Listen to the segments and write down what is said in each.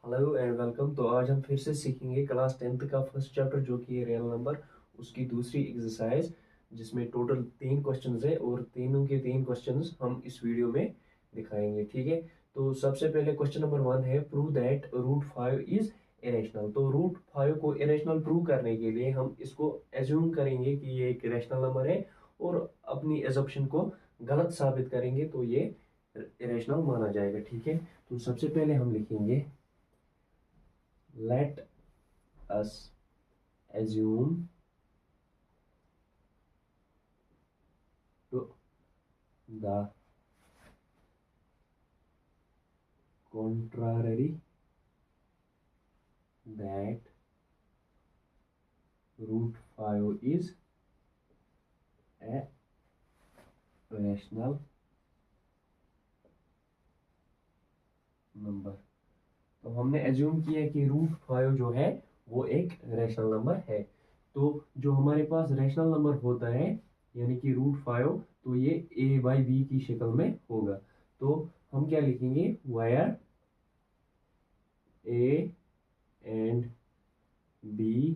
Hello and welcome. तो आज हम फिर से सीखेंगे क्लास 10th का फर्स्ट चैप्टर जो कि है रियल नंबर, उसकी दूसरी एक्सरसाइज, जिसमें टोटल 3 क्वेश्चंस है और तीनों के 3 क्वेश्चंस हम इस वीडियो में दिखाएंगे। ठीक है, तो सबसे पहले क्वेश्चन नंबर 1 है prove that root 5 is irrational. तो रूट 5 को इरेशनल प्रूव करने के लिए हम इसको एज्यूम करेंगे कि ये एक इरेशनल नंबर है और अपनी एजम्पशन को गलत साबित करेंगे तो ये इरेशनल माना जाएगा। ठीक है, तो सबसे पहले हम लिखेंगे let us assume to the contrary that root 5 is a rational number. तो हमने एज्यूम किया कि रूट 5 जो है वो एक रैशनल नंबर है। तो जो हमारे पास रैशनल नंबर होता है यानी कि रूट 5, तो ये a बाई बी की शक्ल में होगा। तो हम क्या लिखेंगे, where a and b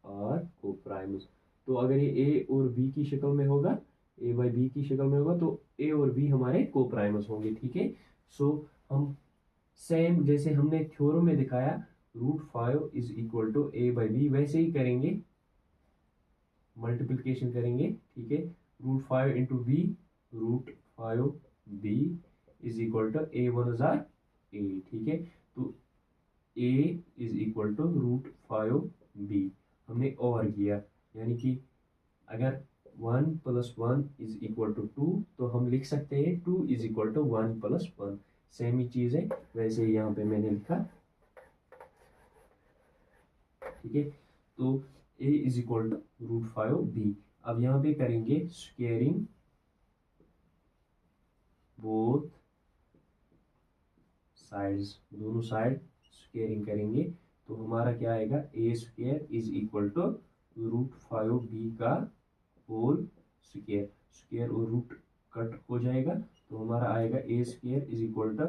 are coprimes. तो अगर ये a और b की शक्ल में होगा, a बाई बी की शक्ल में होगा, तो a और b हमारे को प्राइम्स होंगे। ठीक है, सो हम सेम जैसे हमने थ्योरम में दिखाया root 5 is equal to a by b, वैसे ही करेंगे, मल्टीप्लिकेशन करेंगे। ठीक है, root 5 into b, root 5 b is equal to a one जार a। ठीक है, तो a is equal to root 5 b हमने ओवर किया, यानी कि अगर 1 प्लस 1 इज इक्वल टू 2 तो हम लिख सकते हैं 2 is equal to 1 plus 1। Same ही चीज है, वैसे ही यहाँ पे मैंने लिखा। ठीक है, तो a is equal to root 5 B. अब यहाँ पे करेंगे स्क्वेयरिंग बोथ साइड्स, दोनों साइड स्क्वेयरिंग करेंगे, तो हमारा क्या आएगा, A square is equal to root 5 B का होल स्क्वेयर। स्क्वेयर और रूट कट हो जाएगा, तो हमारा आएगा A square is equal to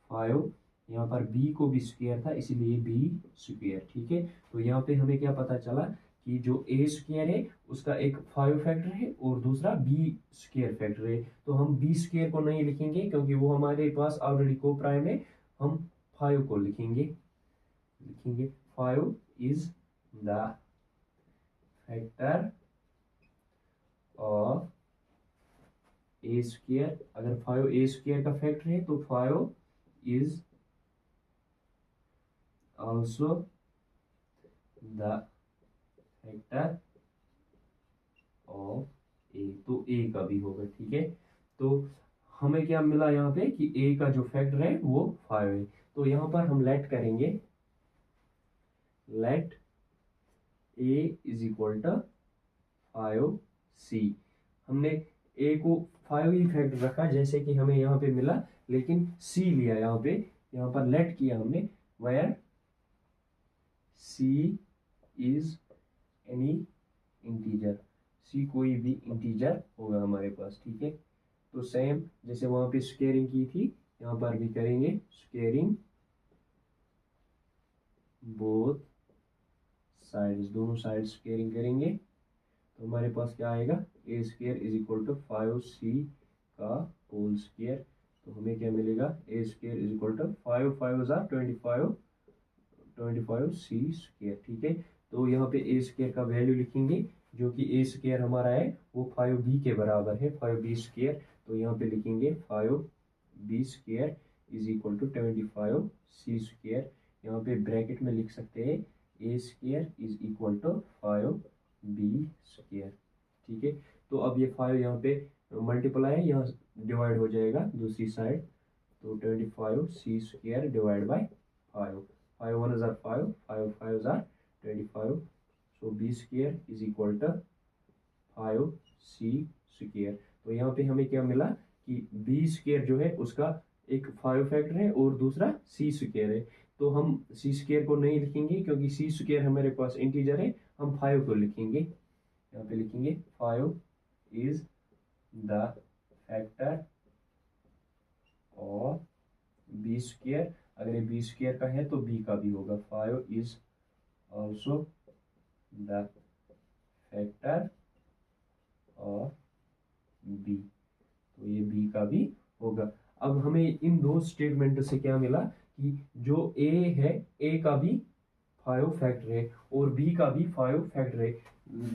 5, यहाँ पर b को भी स्क्वेयर था इसीलिए b स्क्वेयर। ठीक है, तो यहाँ पे हमें क्या पता चला कि जो ए स्क्वेयर है उसका एक 5 फैक्टर है और दूसरा b स्क्वेयर फैक्टर है। तो हम b स्क्वेयर को नहीं लिखेंगे क्योंकि वो हमारे पास ऑलरेडी को प्राइम है, हम 5 को लिखेंगे। लिखेंगे 5 is the factor of A square. अगर 5 ए स्क्वेयर का फैक्टर है तो 5 is also the factor of A, तो ए का भी होगा। ठीक है, तो हमें क्या मिला यहाँ पे कि ए का जो फैक्टर है वो 5 है। तो यहाँ पर हम लेट करेंगे, let a is equal to 5 c. हमने ए को 5 ही फैक्टर रखा जैसे कि हमें यहाँ पे मिला, लेकिन सी लिया यहाँ पे, यहाँ पर लेट किया हमने, where C is any integer. C कोई भी इंटीजर होगा हमारे पास। ठीक है, तो सेम जैसे वहां पे स्क्वेयरिंग की थी यहाँ पर भी करेंगे स्क्वेयरिंग बोथ साइड्स, दोनों साइड स्क्वेयरिंग करेंगे, तो हमारे पास क्या आएगा, A square is equal to 5c का होल स्क्वेयर। तो हमें क्या मिलेगा, A square is equal to 5 5 25 25c square. ठीक है, तो यहाँ पे ए स्क्वेयर का वैल्यू लिखेंगे, जो कि ए स्क्वेयर हमारा है वो 5b के बराबर है, 5b स्क्वेयर। तो यहाँ पे लिखेंगे 5b square is equal to 25c square. यहाँ पे ब्रैकेट में लिख सकते हैं A square is equal to 5b square. ठीक है, तो अब ये 5 यहाँ पे मल्टीप्लाई है, यहाँ डिवाइड हो जाएगा दूसरी साइड, तो 25c स्क्वेयर डिवाइड बाई 5। 5 1 जार 5, 5 5 जार 25, so b square is equal to 5c square. तो यहाँ पे हमें क्या मिला कि b स्क्वेयर जो है उसका एक 5 फैक्टर है और दूसरा c स्क्वेयर है। तो हम c स्क्वेयर को नहीं लिखेंगे क्योंकि c स्क्वेयर हमारे पास इंटीजर है, हम 5 को लिखेंगे। यहाँ पे लिखेंगे 5 इज द फैक्टर और बी स्क्वेयर। अगर ये बी स्क्वायर का है तो बी का भी होगा। 5 is also the factor of b, तो ये बी का भी होगा। अब हमें इन दो स्टेटमेंट से क्या मिला कि जो ए है, ए का भी 5 फैक्टर है और बी का भी 5 फैक्टर है,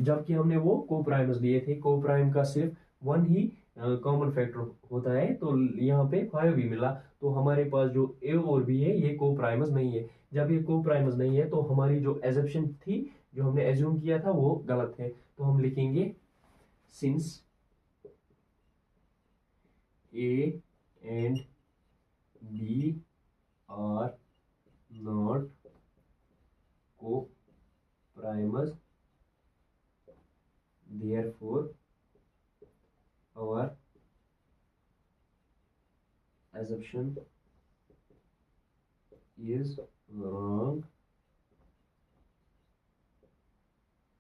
जबकि हमने वो को प्राइमस लिए थे। को प्राइम का सिर्फ वन ही कॉमन फैक्टर होता है, तो यहाँ पे 5 भी मिला। तो हमारे पास जो ए और बी है ये को प्राइमस नहीं है। जब ये को प्राइमस नहीं है तो हमारी जो एजम्पशन थी, जो हमने एज्यूम किया था, वो गलत है। तो हम लिखेंगे since A and B are not co-primers, therefore our assumption is wrong.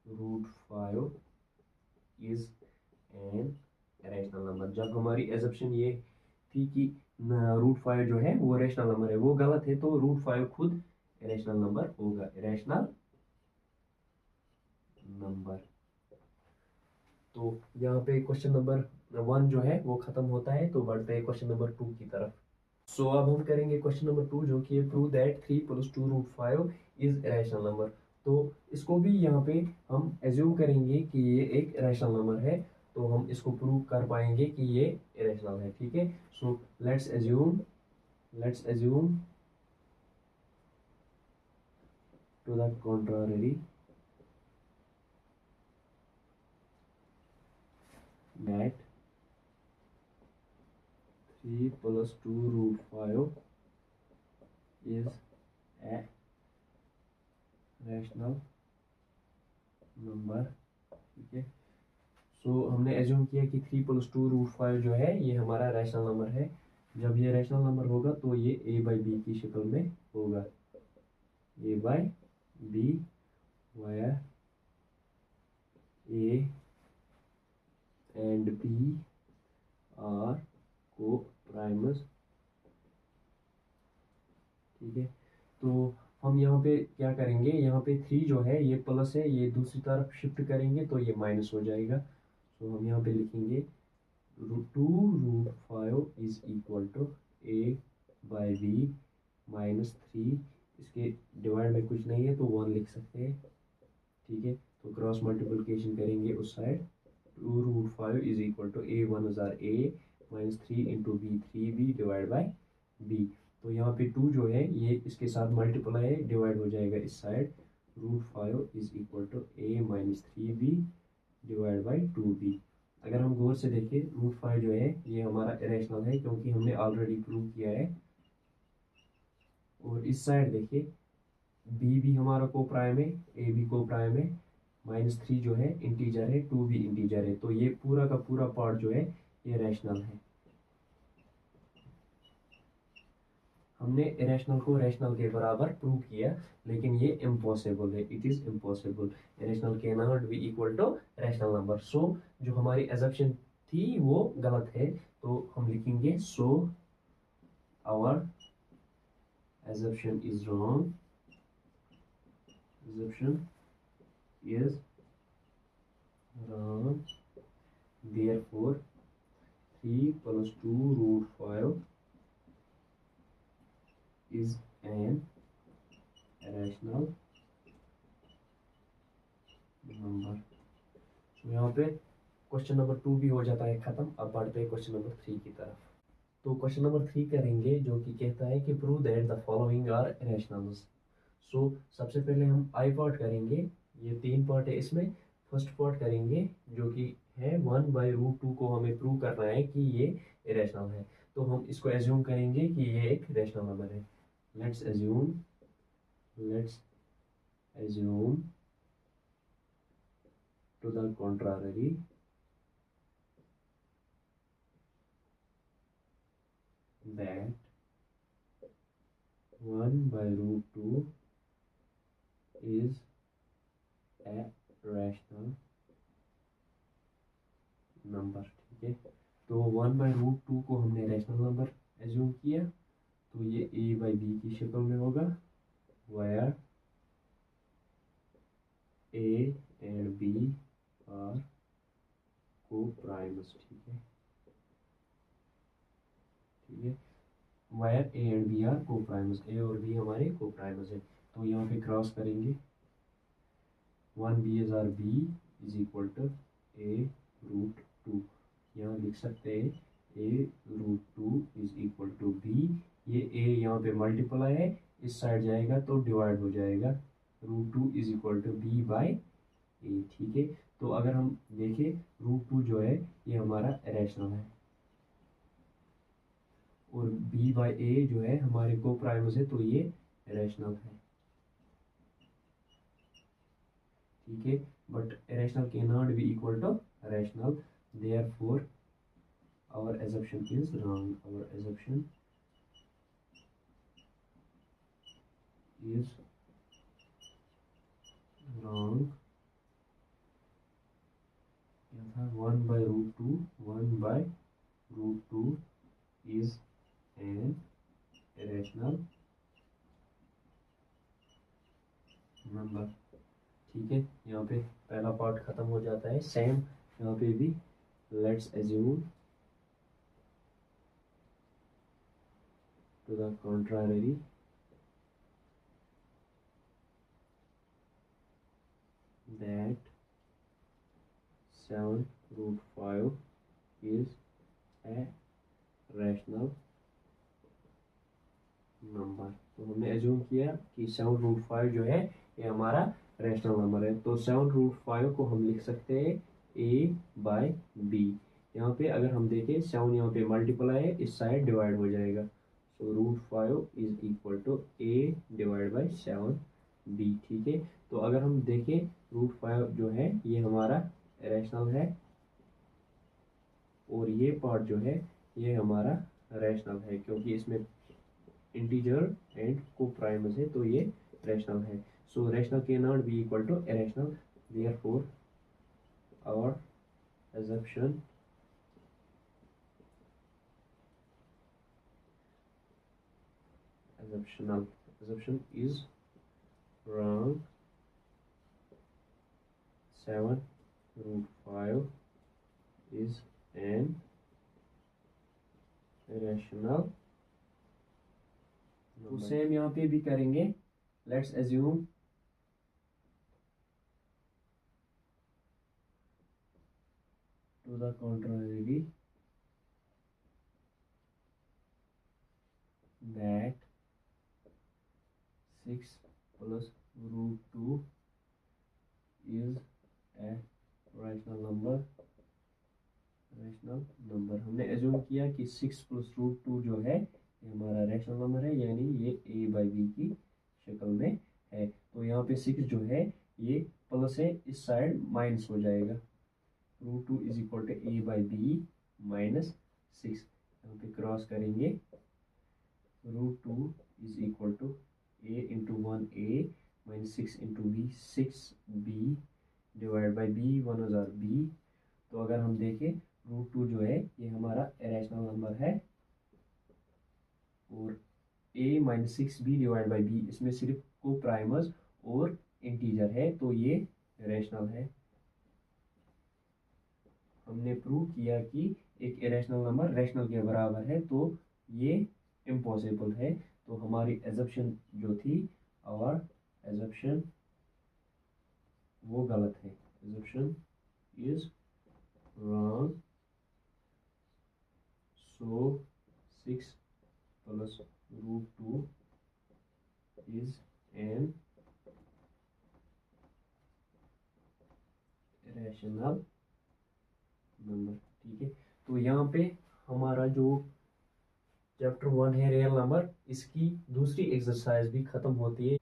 Root 5 is an rational number. जब हमारी एजप्शन ये थी कि रूट 5 जो है वो रैशनल नंबर है, वो गलत है, तो रूट 5 खुद रैशनल नंबर होगा, रैशनल नंबर। तो यहाँ पे क्वेश्चन नंबर 1 जो है वो खत्म होता है, तो बढ़ते हैं क्वेश्चन नंबर 2 की तरफ। सो अब हम करेंगे क्वेश्चन नंबर 2, जो कि prove that 3 + 2 root 5 is rational number. तो इसको भी यहाँ पे हम एज्यूम करेंगे कि ये एक रैशनल नंबर है, तो हम इसको प्रूव कर पाएंगे कि ये इरेशनल है। ठीक है, so let's assume to the contrary that 3 + 2 root 5 is a rational number. ठीक है, सो हमने एज्यूम किया कि 3 + 2 रूट 5 जो है ये हमारा रैशनल नंबर है। जब ये रैशनल नंबर होगा तो ये a बाई बी की शक्ल में होगा, a by b, where a and b are co-primers। ठीक है, तो हम यहाँ पे क्या करेंगे, यहाँ पे 3 जो है ये प्लस है, ये दूसरी तरफ शिफ्ट करेंगे तो ये माइनस हो जाएगा। तो हम यहाँ पे लिखेंगे 2 root 5 is equal to a by b minus 3, इसके डिवाइड में कुछ नहीं है तो 1 लिख सकते हैं। ठीक है, तो क्रॉस मल्टीप्लिकेशन करेंगे उस side, 2 root 5 is equal to a 1 जार a minus 3 into b 3b divide by b। तो यहाँ पे 2 जो है ये इसके साथ मल्टीप्लाई है, डिवाइड हो जाएगा इस side, root 5 is equal to a minus 3b divide by 2b। अगर हम गौर से देखें, रूट 5 जो है ये हमारा इरेशनल है क्योंकि हमने ऑलरेडी प्रूव किया है। और इस साइड देखिए, b भी हमारा को प्राइम है, a भी को प्राइम है, माइनस 3 जो है इंटीजर है, 2 भी इंटीजर है, तो ये पूरा का पूरा पार्ट जो है ये रैशनल है। हमने इरेशनल को रैशनल के बराबर प्रूव किया, लेकिन ये इम्पॉसिबल है, it is impossible. Irrational can not be equal to rational number. So जो हमारी एजम्पशन थी वो गलत है, तो हम लिखेंगे so our assumption is wrong, assumption is wrong, therefore 3 + 2 root 5 is an rational number। तो यहाँ पे क्वेश्चन नंबर 2 भी हो जाता है खत्म। अब बढ़ते हैं क्वेश्चन नंबर 3 की तरफ। तो क्वेश्चन नंबर 3 करेंगे, जो कि कहता है कि prove that the following are rationals. So सबसे पहले हम आई पार्ट करेंगे, ये 3 पार्ट है इसमें। फर्स्ट पार्ट करेंगे जो कि है 1 बाई रूट 2 को हमें प्रूव करना है कि ये इरेशनल है, तो हम इसको एज्यूम करेंगे कि ये एक रैशनल नंबर है। Let's assume to the contrary that 1 by root 2 is a rational number। ठीक है, तो 1 by root 2 को हमने रैशनल नंबर एज्यूम किया, तो ये a बाई बी की शक्ल में होगा, where a and b are co-primers। ठीक है, ठीक है, where a and b are co-primers, a और b हमारे co-primers है। तो यहाँ पे क्रॉस करेंगे, 1 b's are b is equal to a root 2। यहाँ लिख सकते हैं a root 2 is equal to b। ये a यहाँ पे मल्टीप्लाई है, इस साइड जाएगा तो डिवाइड हो जाएगा, root 2 is equal to b by a। ठीक है, तो अगर हम देखें रूट 2 जो है ये हमारा रैशनल है, और b बाई a जो है हमारे को प्राइमस है, तो ये रैशनल है। ठीक है, but rational can not be equal to rational, therefore our assumption is wrong, our assumption is wrong। क्या था, 1 by root 2, 1 by root 2 is an rational number. ठीक है, यहाँ पे पहला पार्ट खत्म हो जाता है। सेम यहाँ पे भी let's assume to the contrary that 7 root 5 is a rational number। तो हमने एज्यूम किया कि 7 रूट 5 जो है ये हमारा रैशनल नंबर है। तो 7 रूट 5 को हम लिख सकते हैं a बाई b। यहाँ पे अगर हम देखें 7 यहाँ पे मल्टीप्लाई है, इस साइड डिवाइड हो जाएगा, तो root 5 is equal to a divide by 7b। ठीक है, तो अगर हम देखें रूट 5 जो है ये हमारा रैशनल है, और ये पार्ट जो है ये हमारा रैशनल है, क्योंकि इसमें इंटीजर एंड को प्राइमस है, तो ये रैशनल है। So rational can not be equal to irrational, therefore our assumption assumption is wrong। 7 root 5 is an irrational number। तो सेम यहाँ पे भी करेंगे, लेट्स एज्यूम टू द contrary that 6 plus root 2 is a rational number। हमने assume किया कि 6 प्लस रूट 2 जो है ये हमारा रैशनल नंबर है, यानी ये a बाई बी की शक्ल में है। तो यहाँ पे 6 जो है ये प्लस है, इस साइड माइनस हो जाएगा, root 2 is equal to a by b minus 6। यहाँ पे क्रॉस करेंगे, root 2 is equal to a into 1a minus 6 into b, 6b divide by b, 1 हज़ार b। तो अगर हम देखें रूट 2 जो है ये हमारा रैशनल नंबर है, और a minus 6b divide by b इसमें सिर्फ को प्राइमर्स और इंटीजर है, तो ये रैशनल है। हमने प्रूव किया कि एक इरेशनल नंबर रैशनल के बराबर है, तो ये इम्पॉसिबल है। तो हमारी एजप्शन जो थी, और एजप्शन वो गलत है, assumption is wrong. So 6 plus root 2 is an rational number. ठीक है, तो यहाँ पे हमारा जो चैप्टर 1 है रियल नंबर, इसकी दूसरी एक्सरसाइज भी ख़त्म होती है।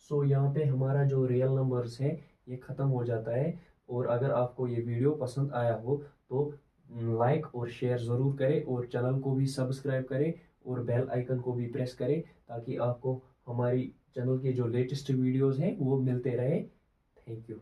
सो यहाँ पे हमारा जो रियल नंबर्स है ये ख़त्म हो जाता है। और अगर आपको ये वीडियो पसंद आया हो तो लाइक और शेयर ज़रूर करें, और चैनल को भी सब्सक्राइब करें, और बेल आइकन को भी प्रेस करें, ताकि आपको हमारी चैनल के जो लेटेस्ट वीडियोज़ हैं वो मिलते रहे। Thank you.